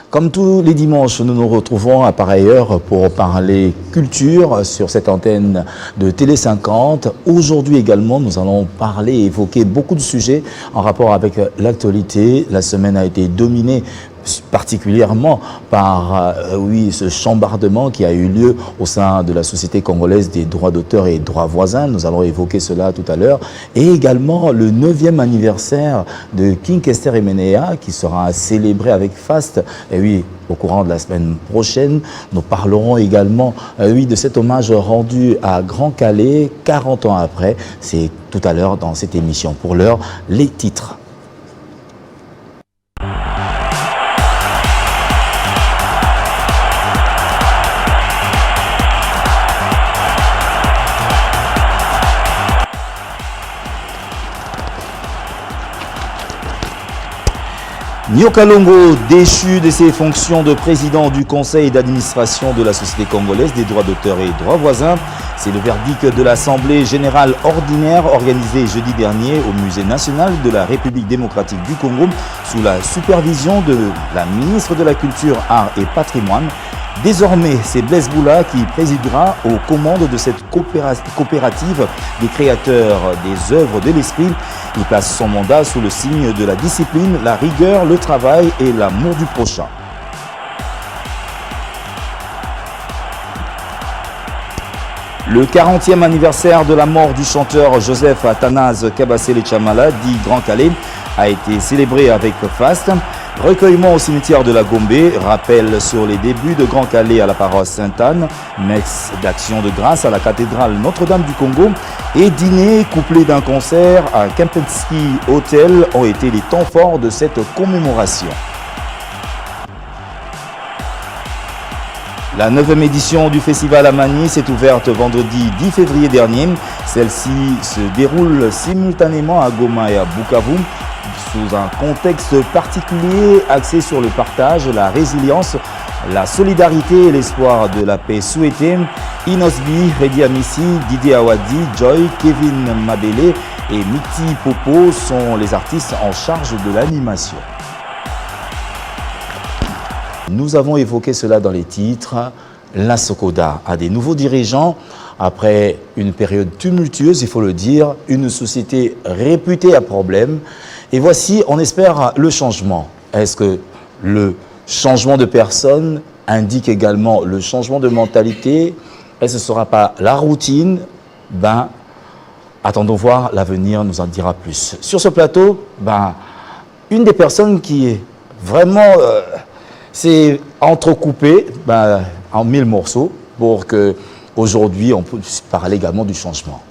Comme tous les dimanches, nous nous retrouvons à pareille heure pour parler culture sur cette antenne de Télé 50. Aujourd'hui également, nous allons parler et évoquer beaucoup de sujets en rapport avec l'actualité. La semaine a été dominée particulièrement par ce chambardement qui a eu lieu au sein de la Société congolaise des droits d'auteur et droits voisins. Nous allons évoquer cela tout à l'heure. Et également le 9e anniversaire de King Kester Emenea qui sera célébré avec faste. Et oui, au courant de la semaine prochaine, nous parlerons également de cet hommage rendu à Grand Calais 40 ans après. C'est tout à l'heure dans cette émission. Pour l'heure, les titres. Nyoka Longo, déchu de ses fonctions de président du conseil d'administration de la Société congolaise des droits d'auteur et droits voisins, c'est le verdict de l'Assemblée générale ordinaire organisée jeudi dernier au Musée national de la République démocratique du Congo sous la supervision de la ministre de la Culture, Arts et Patrimoine. Désormais, c'est Blaise Boula qui présidera aux commandes de cette coopérative des créateurs des œuvres de l'esprit. Il place son mandat sous le signe de la discipline, la rigueur, le travail et l'amour du prochain. Le 40e anniversaire de la mort du chanteur Joseph Athanase Kabasele Chamala, dit Grand Calais, a été célébré avec faste. Recueillement au cimetière de la Gombe, rappel sur les débuts de Grand Calais à la paroisse Sainte-Anne, messe d'action de grâce à la cathédrale Notre-Dame du Congo et dîner couplé d'un concert à Kempinski Hotel ont été les temps forts de cette commémoration. La 9e édition du Festival Amani s'est ouverte vendredi 10 février dernier. Celle-ci se déroule simultanément à Goma et à Bukavu, sous un contexte particulier axé sur le partage, la résilience, la solidarité et l'espoir de la paix souhaitée. Inosbi, Redi Amissi, Didier Awadi, Joy, Kevin Mabele et Miti Popo sont les artistes en charge de l'animation. Nous avons évoqué cela dans les titres. La Sokoda a des nouveaux dirigeants. Après une période tumultueuse, il faut le dire, une société réputée à problème. Et voici, on espère, le changement. Est-ce que le changement de personne indique également le changement de mentalité? Est-ce que ce ne sera pas la routine? Attendons voir, l'avenir nous en dira plus. Sur ce plateau, une des personnes qui est vraiment s'est entrecoupée en 1000 morceaux pour qu'aujourd'hui on puisse parler également du changement.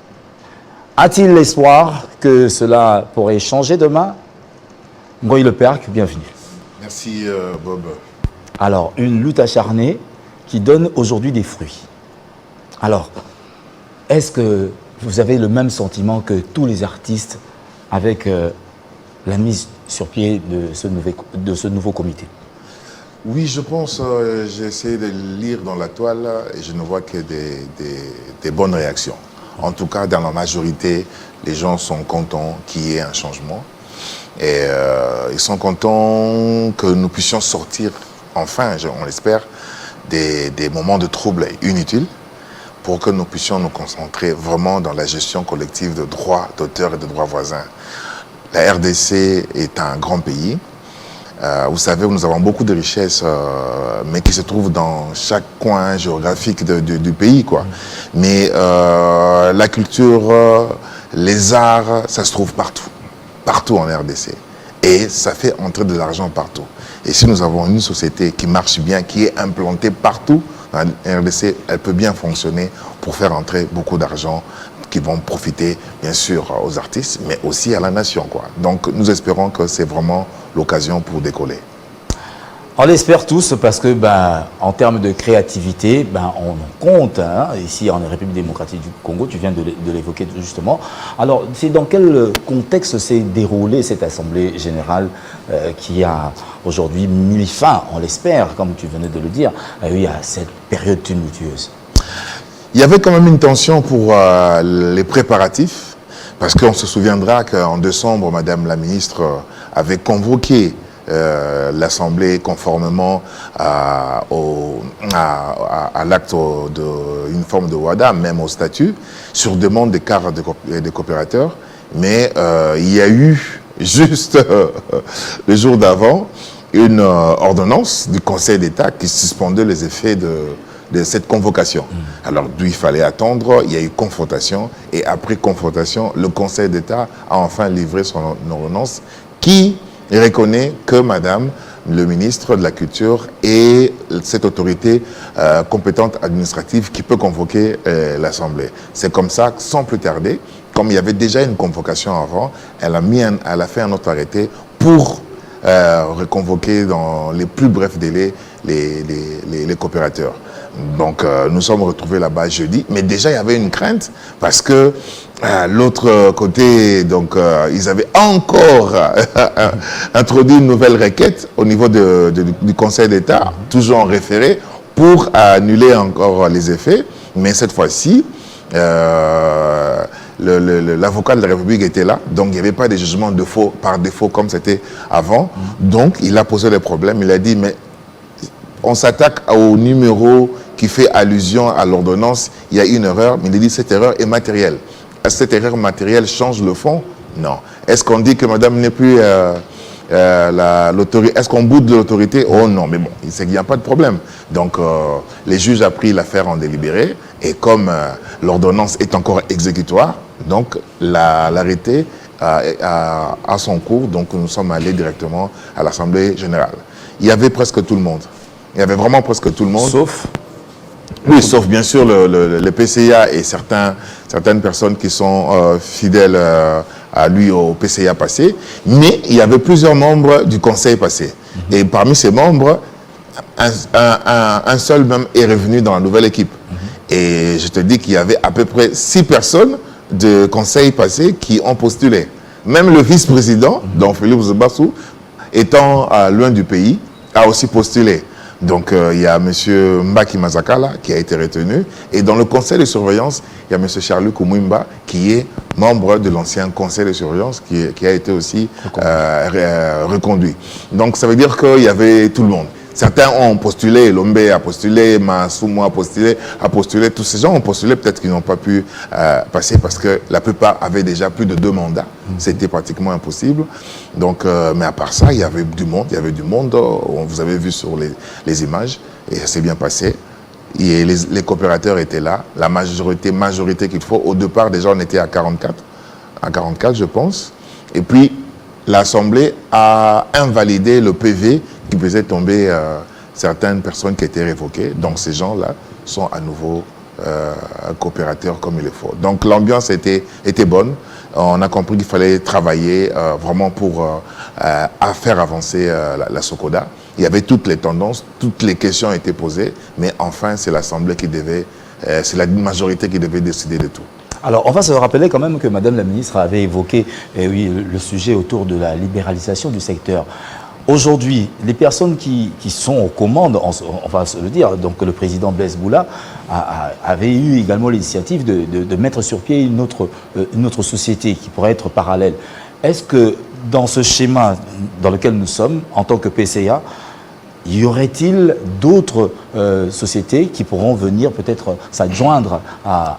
A-t-il l'espoir que cela pourrait changer demain? Ngoï Le Perc, bienvenue. Merci Bob. Alors, une lutte acharnée qui donne aujourd'hui des fruits. Alors, est-ce que vous avez le même sentiment que tous les artistes avec la mise sur pied de ce nouveau comité? Oui, je pense, j'ai essayé de lire dans la toile et je ne vois que des bonnes réactions. En tout cas, dans la majorité, les gens sont contents qu'il y ait un changement. Et ils sont contents que nous puissions sortir, enfin, on l'espère, des moments de trouble inutiles pour que nous puissions nous concentrer vraiment dans la gestion collective de droits d'auteur et de droits voisins. La RDC est un grand pays. Vous savez, nous avons beaucoup de richesses, mais qui se trouvent dans chaque coin géographique du pays, quoi. Mais la culture, les arts, ça se trouve partout. Partout en RDC. Et ça fait entrer de l'argent partout. Et si nous avons une société qui marche bien, qui est implantée partout, la RDC, elle peut bien fonctionner pour faire entrer beaucoup d'argent qui vont profiter, bien sûr, aux artistes, mais aussi à la nation, quoi. Donc, nous espérons que c'est vraiment l'occasion pour décoller. On l'espère tous parce que, en termes de créativité, on en compte ici en République démocratique du Congo. Tu viens de l'évoquer justement. Alors, c'est dans quel contexte s'est déroulée cette Assemblée générale qui a aujourd'hui mis fin, on l'espère, comme tu venais de le dire, à cette période tumultueuse? Il y avait quand même une tension pour les préparatifs, parce qu'on se souviendra qu'en décembre, Madame la ministre avait convoqué l'Assemblée conformément à l'acte d'une forme de WADA, même au statut, sur demande des cadres des coopérateurs. Mais il y a eu, juste le jour d'avant, une ordonnance du Conseil d'État qui suspendait les effets de cette convocation. Alors, d'où il fallait attendre, il y a eu confrontation, et après confrontation, le Conseil d'État a enfin livré son ordonnance qui reconnaît que Madame le ministre de la Culture est cette autorité compétente administrative qui peut convoquer l'Assemblée. C'est comme ça, sans plus tarder, comme il y avait déjà une convocation avant, elle a fait un autre arrêté pour reconvoquer dans les plus brefs délais les coopérateurs. Donc, nous sommes retrouvés là-bas jeudi, mais déjà il y avait une crainte parce que l'autre côté, donc, ils avaient encore introduit une nouvelle requête au niveau du Conseil d'État, toujours en référé, pour annuler encore les effets. Mais cette fois-ci, l'avocat de la République était là, donc il n'y avait pas de jugement par défaut comme c'était avant. Donc, il a posé les problèmes, il a dit, mais on s'attaque au numéro qui fait allusion à l'ordonnance, il y a une erreur, mais il dit cette erreur est matérielle. Est-ce que cette erreur matérielle change le fond? Non. Est-ce qu'on dit que madame n'est plus l'autorité? Est-ce qu'on boude l'autorité? Oh non, mais bon, il n'y a pas de problème. Donc, les juges ont pris l'affaire en délibéré, et comme l'ordonnance est encore exécutoire, donc l'arrêté a son cours, donc nous sommes allés directement à l'Assemblée générale. Il y avait presque tout le monde. Il y avait vraiment presque tout le monde. Sauf? Oui, sauf bien sûr le PCA et certaines personnes qui sont fidèles à lui au PCA passé. Mais il y avait plusieurs membres du conseil passé. Et parmi ces membres, un seul même est revenu dans la nouvelle équipe. Et je te dis qu'il y avait à peu près 6 personnes de conseil passé qui ont postulé. Même le vice-président, dont Philippe Zebassou, étant loin du pays, a aussi postulé. Donc, il y a M. Mbaki Mazakala qui a été retenu. Et dans le conseil de surveillance, il y a M. Charles Koumouimba qui est membre de l'ancien conseil de surveillance qui a été aussi reconduit. Donc, ça veut dire qu'il y avait tout le monde. Certains ont postulé, Lombe a postulé, Masumo a postulé, tous ces gens ont postulé, peut-être qu'ils n'ont pas pu passer parce que la plupart avaient déjà plus de 2 mandats. C'était pratiquement impossible. Donc, mais à part ça, il y avait du monde, vous avez vu sur les images, et ça s'est bien passé. Et les coopérateurs étaient là, la majorité qu'il faut. Au départ, déjà, on était à 44 je pense. Et puis, l'Assemblée a invalidé le PV qui faisait tomber certaines personnes qui étaient révoquées. Donc ces gens-là sont à nouveau coopérateurs comme il le faut. Donc l'ambiance était bonne. On a compris qu'il fallait travailler vraiment pour faire avancer la Sokoda. Il y avait toutes les tendances, toutes les questions étaient posées, mais enfin c'est l'Assemblée qui devait, c'est la majorité qui devait décider de tout. Alors, on va se rappeler quand même que Madame la ministre avait évoqué le sujet autour de la libéralisation du secteur. Aujourd'hui, les personnes qui sont aux commandes, on va se le dire, donc le président Blaise Boula avait eu également l'initiative de mettre sur pied une autre société qui pourrait être parallèle. Est-ce que dans ce schéma dans lequel nous sommes, en tant que PCA, y aurait-il d'autres sociétés qui pourront venir peut-être s'adjoindre à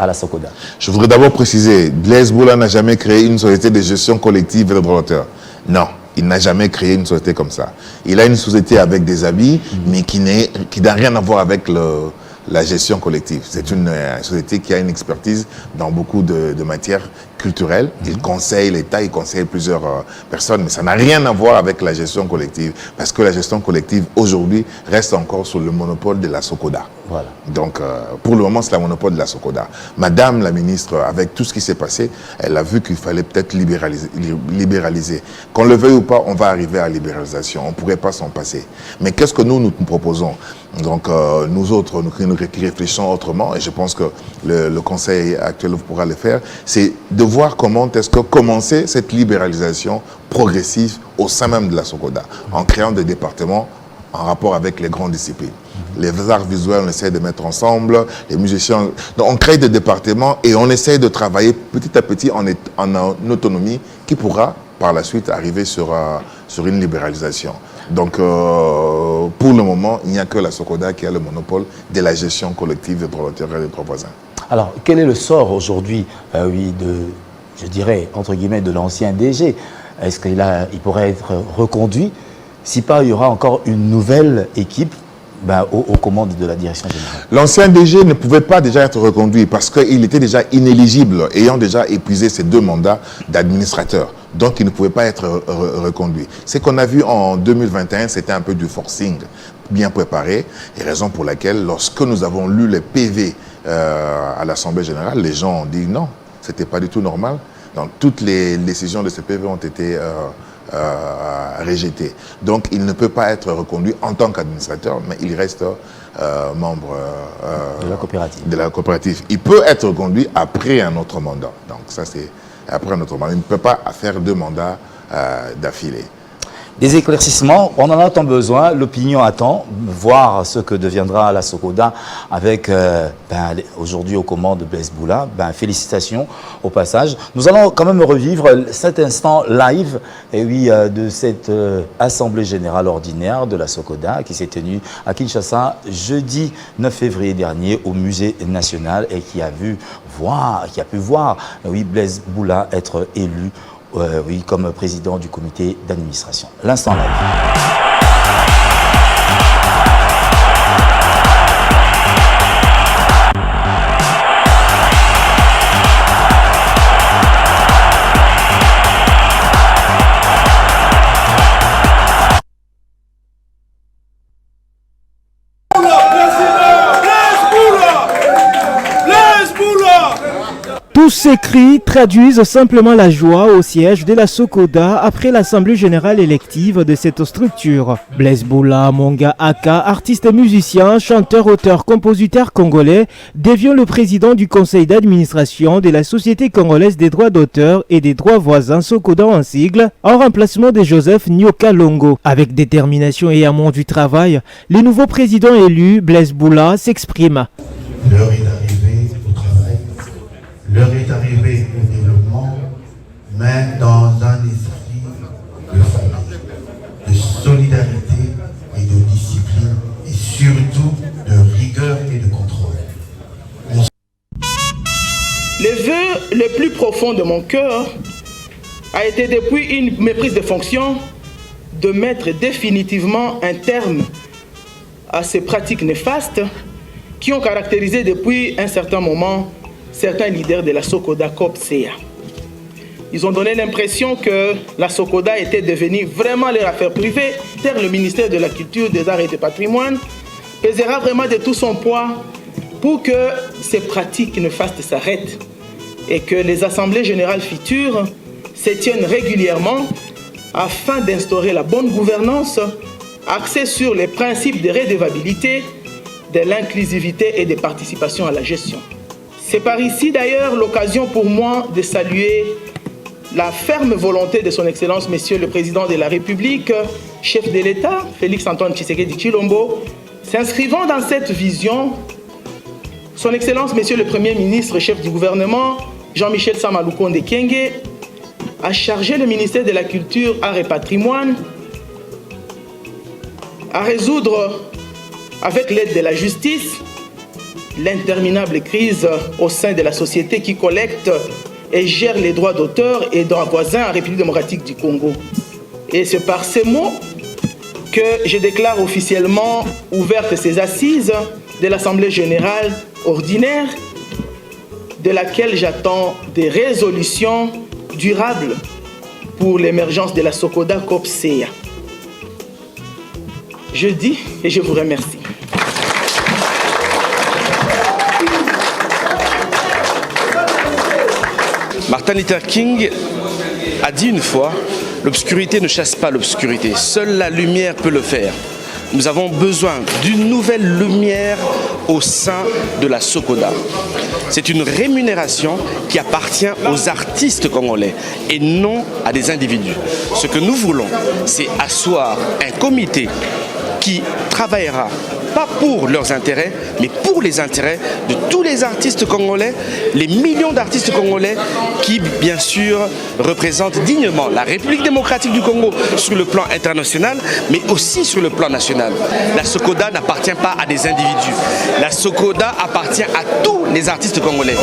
la Sokoda? Je voudrais d'abord préciser, Blaise Boula n'a jamais créé une société de gestion collective de droits d'auteur. Non, il n'a jamais créé une société comme ça. Il a une société avec des habits, mais qui n'a rien à voir avec la gestion collective. C'est une société qui a une expertise dans beaucoup de matières culturelles. Il conseille l'État, il conseille plusieurs personnes, mais ça n'a rien à voir avec la gestion collective, parce que la gestion collective, aujourd'hui, reste encore sous le monopole de la Sokoda. Voilà. Donc, pour le moment, c'est le monopole de la Socoda. Madame la ministre, avec tout ce qui s'est passé, elle a vu qu'il fallait peut-être libéraliser. Qu'on le veuille ou pas, on va arriver à la libéralisation. On ne pourrait pas s'en passer. Mais qu'est-ce que nous proposons? Donc, nous autres, nous qui réfléchissons autrement, et je pense que le conseil actuel pourra le faire, c'est de voir comment est-ce que commencer cette libéralisation progressive au sein même de la Socoda, en créant des départements en rapport avec les grandes disciplines. Les arts visuels, on essaie de mettre ensemble, les musiciens. Donc on crée des départements et on essaie de travailler petit à petit en autonomie qui pourra par la suite arriver sur une libéralisation. Donc pour le moment, il n'y a que la Socoda qui a le monopole de la gestion collective des droits d'auteur et des droits voisins. Alors, quel est le sort aujourd'hui, je dirais, entre guillemets, de l'ancien DG? Est-ce qu'il pourrait être reconduit si pas il y aura encore une nouvelle équipe aux commandes de la direction générale? L'ancien DG ne pouvait pas déjà être reconduit parce qu'il était déjà inéligible, ayant déjà épuisé ses 2 mandats d'administrateur. Donc, il ne pouvait pas être reconduit. Ce qu'on a vu en 2021, c'était un peu du forcing bien préparé, et raison pour laquelle, lorsque nous avons lu les PV à l'Assemblée générale, les gens ont dit non, ce n'était pas du tout normal. Donc, toutes les décisions de ces PV ont été rejeté. Donc, il ne peut pas être reconduit en tant qu'administrateur, mais il reste membre de la coopérative. Il peut être reconduit après un autre mandat. Donc, ça, c'est après un autre mandat. Il ne peut pas faire 2 mandats d'affilée. Des éclaircissements, on en a tant besoin, l'opinion attend, voir ce que deviendra la Socoda avec aujourd'hui aux commandes de Blaise Boula. Félicitations au passage. Nous allons quand même revivre cet instant live de cette Assemblée Générale Ordinaire de la Socoda qui s'est tenue à Kinshasa jeudi 9 février dernier au Musée National et qui a pu voir Blaise Boula être élu comme président du comité d'administration. L'instant live. Tous ces cris traduisent simplement la joie au siège de la Socoda après l'Assemblée générale élective de cette structure. Blaise Boula, Monga Aka, artiste et musicien, chanteur, auteur, compositeur congolais, devient le président du conseil d'administration de la Société congolaise des droits d'auteur et des droits voisins Socoda en sigle, en remplacement de Joseph Nyoka Longo. Avec détermination et amour du travail, le nouveau président élu, Blaise Boula, s'exprime. L'heure est arrivée au travail, l'heure est arrivée au développement, mais dans un esprit de famille, de solidarité et de discipline, et surtout de rigueur et de contrôle. Le vœu le plus profond de mon cœur a été depuis une méprise de fonction de mettre définitivement un terme à ces pratiques néfastes qui ont caractérisé depuis un certain moment certains leaders de la Socoda COP-CA. Ils ont donné l'impression que la Socoda était devenue vraiment leur affaire privée. Le ministère de la Culture, des Arts et du Patrimoine pèsera vraiment de tout son poids pour que ces pratiques néfastes s'arrêtent et que les assemblées générales futures se tiennent régulièrement afin d'instaurer la bonne gouvernance axée sur les principes de redevabilité, de l'inclusivité et de participation à la gestion. C'est par ici d'ailleurs l'occasion pour moi de saluer la ferme volonté de son Excellence, Monsieur le Président de la République, chef de l'État, Félix-Antoine Tshisekedi Tshilombo, s'inscrivant dans cette vision, son Excellence, Monsieur le Premier ministre, chef du gouvernement, Jean-Michel Sama Lukonde Kyenge, a chargé le ministère de la Culture, Arts et Patrimoine à résoudre, avec l'aide de la justice, l'interminable crise au sein de la société qui collecte et gère les droits d'auteur et droits voisins en République démocratique du Congo. Et c'est par ces mots que je déclare officiellement ouvertes ces assises de l'Assemblée générale ordinaire, de laquelle j'attends des résolutions durables pour l'émergence de la Socoda COP-CA. Je dis et je vous remercie. Martin Luther King a dit une fois, l'obscurité ne chasse pas l'obscurité, seule la lumière peut le faire. Nous avons besoin d'une nouvelle lumière au sein de la Sokoda. C'est une rémunération qui appartient aux artistes congolais et non à des individus. Ce que nous voulons, c'est asseoir un comité qui travaillera pas pour leurs intérêts, mais pour les intérêts de tous les artistes congolais, les millions d'artistes congolais qui, bien sûr, représentent dignement la République démocratique du Congo sur le plan international, mais aussi sur le plan national. La Sokoda n'appartient pas à des individus. La Sokoda appartient à tous les artistes congolais.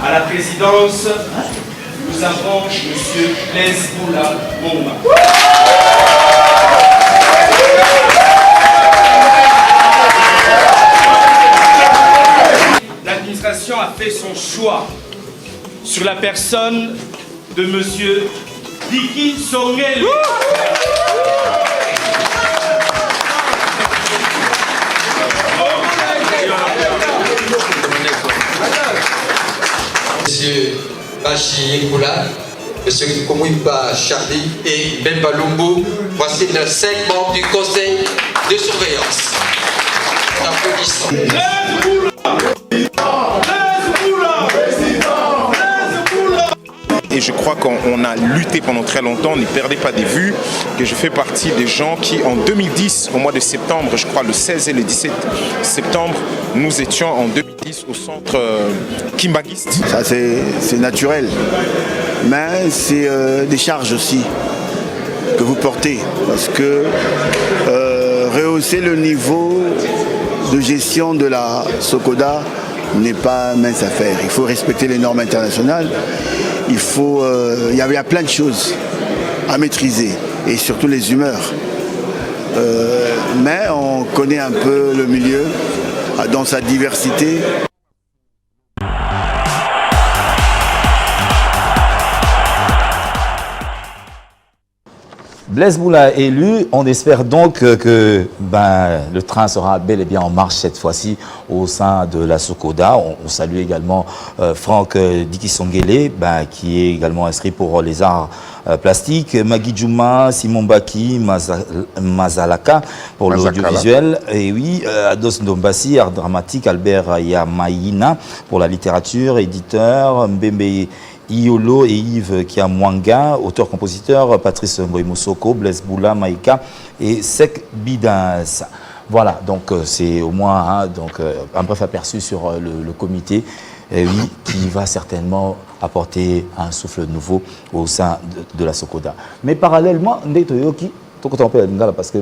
À la présidence, nous avons M. Blaise Boula Monga. L'administration a fait son choix sur la personne de M. Diki Songel. Monsieur Bachi Yekula, Monsieur Komouiba Charlie et Bemba Lumbu, voici les 5 membres du conseil de surveillance. Applaudissons. Et je crois qu'on a lutté pendant très longtemps, ne perdez pas de vue que je fais partie des gens qui, en 2010, au mois de septembre, je crois le 16 et le 17 septembre, nous étions en 2010 au centre Kimbangiste. Ça c'est naturel, mais c'est des charges aussi que vous portez, parce que rehausser le niveau de gestion de la Sokoda n'est pas mince affaire. Il faut respecter les normes internationales. Il y a plein de choses à maîtriser, et surtout les humeurs. Mais on connaît un peu le milieu dans sa diversité. Blaise Boula élu, on espère donc que le train sera bel et bien en marche cette fois-ci au sein de la Sokoda. On salue également Franck Dikisongele, qui est également inscrit pour les arts plastiques, Magui Djouma, Simon Baki, Mazalaka pour l'audiovisuel, et oui, Ados Ndombasi, art dramatique, Albert Yamaïna pour la littérature, éditeur, Mbembe Iolo et Yves Kiamwanga, auteur-compositeur, Patrice Mboimosoko, Blaise Boula, Maïka et Sek Bidins. Voilà, donc c'est au moins un bref aperçu sur le comité oui, qui va certainement apporter un souffle nouveau au sein de la Sokoda. Mais parallèlement, parce que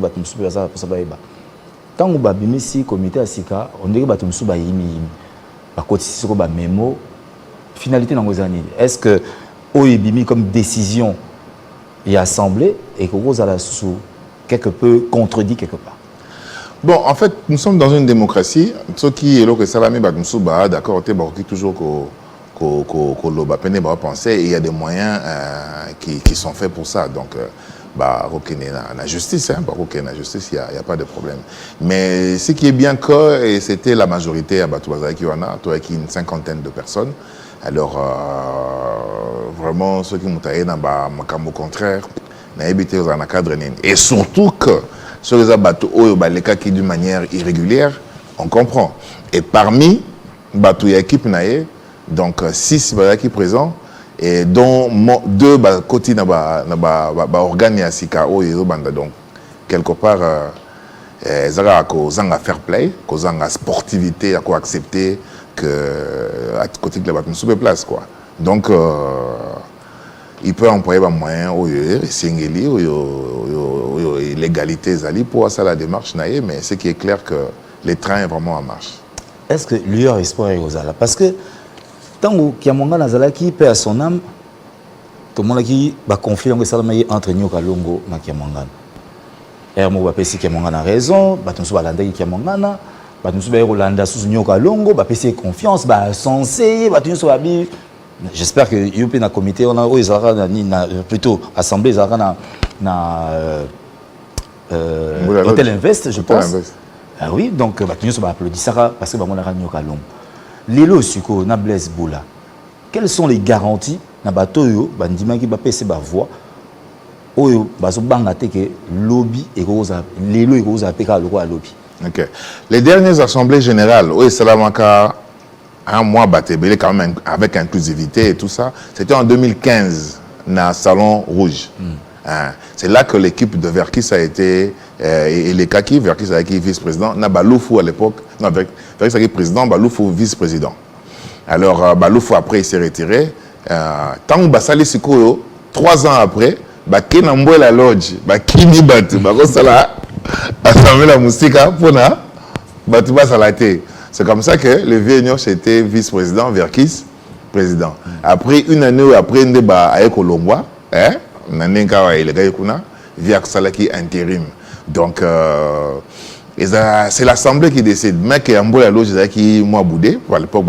quand on a ici comité à Sika, on dit que mémo. Finalité dans vos années, est-ce que OEBIMI comme décision est assemblée et que vous allez sous quelque peu contredit quelque part? Bon, en fait, nous sommes dans une démocratie. Ce qui est là que Salamé Bagmsouba, d'accord, on toujours qu'on penser et il y a des moyens qui sont faits pour ça. Donc, la justice, la justice, il n'y a pas de problème. Mais ce qui est bien que c'était la majorité à Batouaza qui en a, une cinquantaine de personnes. Alors, vraiment, ceux qui m'ont taillé dans le contraire, et surtout que sur les bateaux, les cas qui d'une manière irrégulière, on comprend. Et parmi les bateaux équipe, donc 6 qui présents, et dont 2 côtés organes à Sika, donc quelque part, ezaka kozanga fair play, kozanga sportivité, à accepter que à côté de la bateau sous place quoi. Donc il peut employer des moyens l'égalité pour ça la démarche mais ce qui est clair que les trains est vraiment en marche. Est-ce que l'UR espoir est aux ala parce que tant que Kiamonga Nazalaki paie à son âme tout le monde qui va confier entre Nyoka Longo et Kiamonga. Hermo va penser Kiamonga a raison, Batonso va l'anda Kiamonga na, Batonso va Rolanda sous Nyoka Longo, va penser confiance, va censé, Batonso va bien. J'espère que Youpi na comité on a plutôt assemblée na Hotel Invest je pense. Ah oui donc Batonso va applaudir ça parce que on a Nyoka Longo. Lelo suko na Blaise Boula. Quelles sont les garanties na batoyo bandima ki ba pese ba voix oyo bazo banga te que lobby et rosa lelo et rosa peka le roi lobby. OK. Les dernières assemblées générales au Salamaka un mois batébélé quand même avec inclusivité et tout ça, c'était en 2015 dans Salon Rouge. Hein. C'est là que l'équipe de Verkis a été et les Kaki Verkis a été vice-président, na Baloufou à l'époque, non Verkis a été président, Baloufou vice-président. Alors Baloufou après il s'est retiré. Tant que Basali Sikoyo, 3 ans après, Bakena Mboué la lodge, Bakini Batu, Bakosala, assemblée la musique pour na Batu Basalate. C'est comme ça que le Vieux était vice-président, Verkis président. Après une année après un débat avec Olombois, Salaki intérim. Donc c'est l'Assemblée qui décide. Mais qui la loge qui moi boudé, à l'époque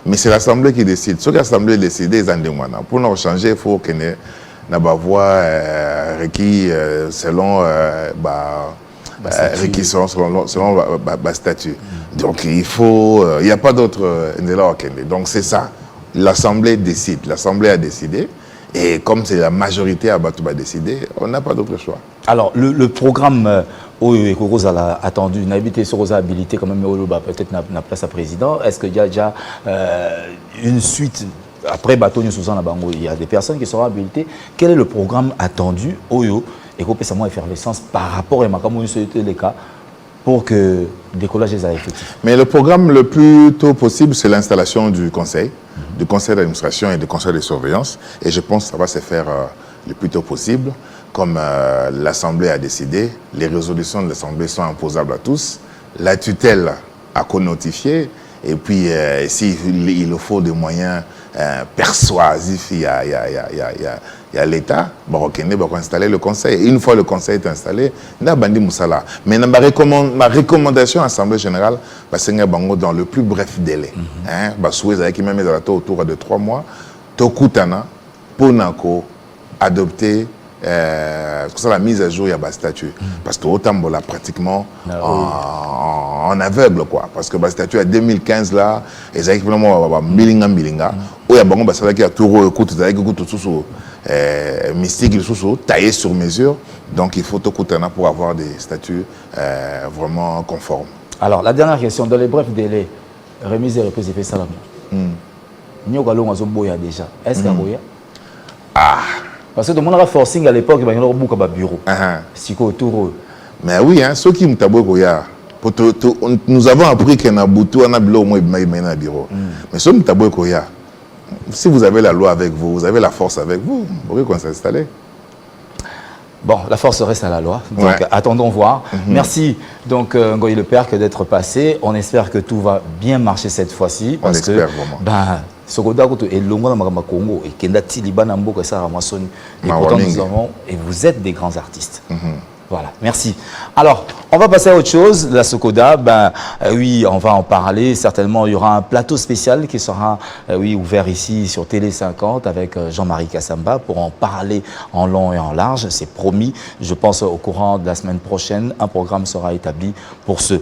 mais c'est l'Assemblée qui décide. Ce que l'Assemblée décide, pour nous changer, il faut que nous voix requis selon selon le statut. Donc il faut, il n'y a pas d'autre. Donc c'est ça. L'Assemblée décide. L'Assemblée a décidé. Et comme c'est la majorité à Batouba décider, on n'a pas d'autre choix. Alors le programme Rosa a attendu, une habilité sur Rosa habilité quand même, peut-être na place à président. Est-ce qu'il y a déjà une suite après Batonio Suzanne Bango, il y a des personnes qui seront habilitées. Quel est le programme attendu Oyo et qu'on puisse avoir effervescence par rapport à Makamouni sur les cas pour que le décollage soit effectif? Mais le programme le plus tôt possible, c'est l'installation du conseil d'administration et du conseil de surveillance. Et je pense que ça va se faire le plus tôt possible. Comme l'Assemblée a décidé, les résolutions de l'Assemblée sont imposables à tous. La tutelle a connotifié. Et puis, s'il faut des moyens persuasifs, il y a l'État, il va installer le conseil. Et une fois le conseil est installé, il y a Bandi Moussala. Mais ma recommandation à l'Assemblée générale, c'est dans le plus bref délai. Qui même autour de 3 mois, Tokutana, Ponako, adopter la mise à jour, il y a un statut. Parce que autant là pratiquement en aveugle quoi. Parce que le statut à 2015 là, et ça vraiment milinga. Où il y a bon ça qui a tout écoute mystique taillé sur mesure. Donc il faut tout pour avoir des statuts vraiment conformes. Alors la dernière question dans les brefs délais, remise et reprise fait ça là. Nyoka Longo azoboya déjà. Est-ce qu'il y a parce que tout le monde a forcing à l'époque, il y a un bureau. Mais oui, ceux qui nous avons appris qu'il y a un bureau, mais ceux qui si vous avez la loi avec vous, vous avez la force avec vous, vous pouvez s'installer. Bon, la force reste à la loi, donc attendons voir. Merci donc Ngoyi Le Père d'être passé. On espère que tout va bien marcher cette fois-ci. On espère vraiment. Et vous êtes des grands artistes. Voilà, merci. Alors, on va passer à autre chose. La Sokoda, oui, on va en parler. Certainement, il y aura un plateau spécial qui sera ouvert ici sur Télé 50 avec Jean-Marie Kassamba pour en parler en long et en large. C'est promis. Je pense au courant de la semaine prochaine, un programme sera établi pour ce.